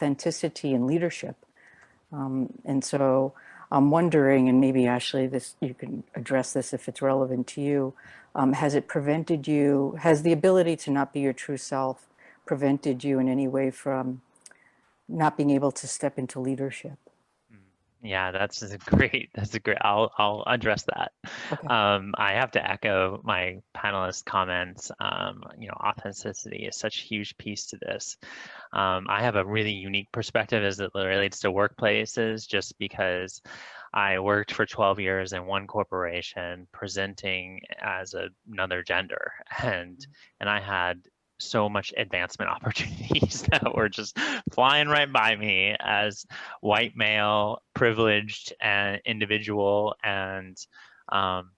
authenticity in leadership. And so I'm wondering, and maybe Ashley, this you can address this if it's relevant to you. Has it prevented you, has the ability to not be your true self prevented you in any way from not being able to step into leadership? Yeah, that's a great, I'll address that. Okay. I have to echo my panelist comments. Authenticity is such a huge piece to this. I have a really unique perspective as it relates to workplaces, just because I worked for 12 years in one corporation presenting as another gender, and I had so much advancement opportunities that were just flying right by me as white male, privileged and individual, um,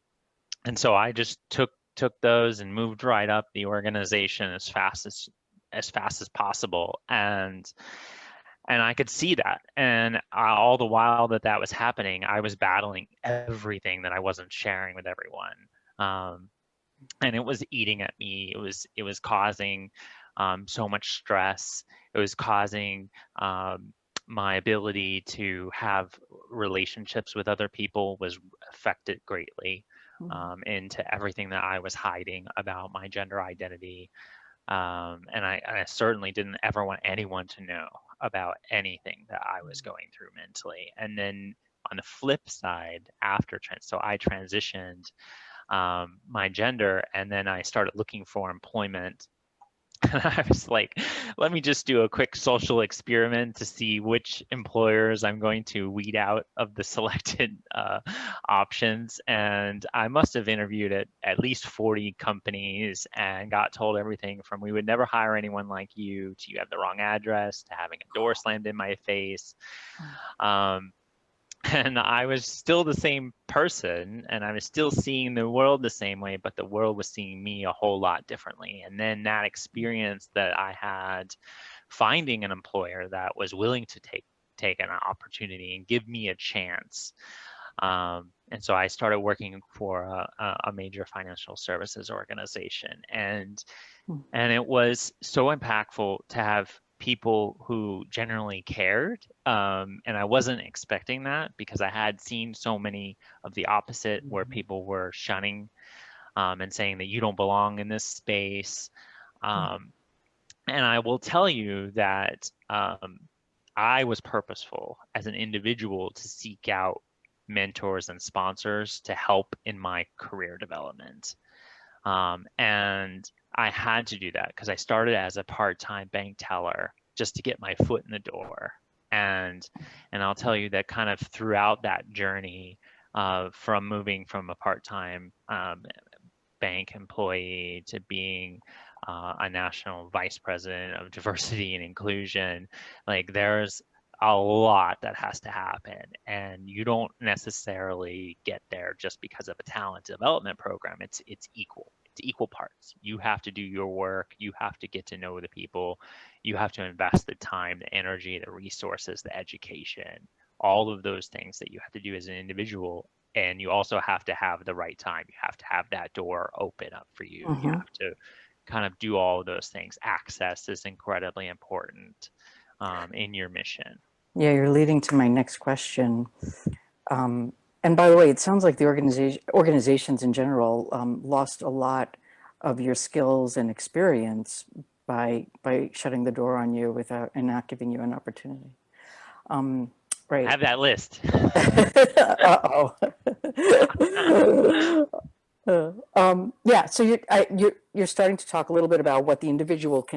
and so I just took those and moved right up the organization as fast as possible, and I could see that. And all the while that was happening, I was battling everything that I wasn't sharing with everyone. And it was eating at me. It was causing so much stress. It was causing my ability to have relationships with other people was affected greatly, into everything that I was hiding about my gender identity. And I certainly didn't ever want anyone to know about anything that I was going through mentally. And then on the flip side, so I transitioned my gender, and then I started looking for employment. And I was like, let me just do a quick social experiment to see which employers I'm going to weed out of the selected options. And I must have interviewed at least 40 companies and got told everything from "we would never hire anyone like you" to "you have the wrong address" to having a door slammed in my face. Um, and I was still the same person, and I was still seeing the world the same way, but the world was seeing me a whole lot differently. And then that experience that I had finding an employer that was willing to take an opportunity and give me a chance. And so I started working for a major financial services organization, and it was so impactful to have people who generally cared. And I wasn't expecting that, because I had seen so many of the opposite, where people were shunning and saying that you don't belong in this space. Um, and I will tell you that I was purposeful as an individual to seek out mentors and sponsors to help in my career development. And I had to do that because I started as a part-time bank teller just to get my foot in the door. And I'll tell you that kind of throughout that journey, from moving from a part-time bank employee to being a national vice president of diversity and inclusion, like there's a lot that has to happen, and you don't necessarily get there just because of a talent development program. It's equal parts. You have to do your work, you have to get to know the people, you have to invest the time, the energy, the resources, the education, all of those things that you have to do as an individual. And you also have to have the right time. You have to have that door open up for you. You Mm-hmm. have to kind of do all of those things. Access is incredibly important in your mission. Yeah, you're leading to my next question. Um, and by the way, it sounds like the organizations in general lost a lot of your skills and experience by shutting the door on you without and not giving you an opportunity. Right. Have that list. Uh-oh. Yeah, so you're starting to talk a little bit about what the individual can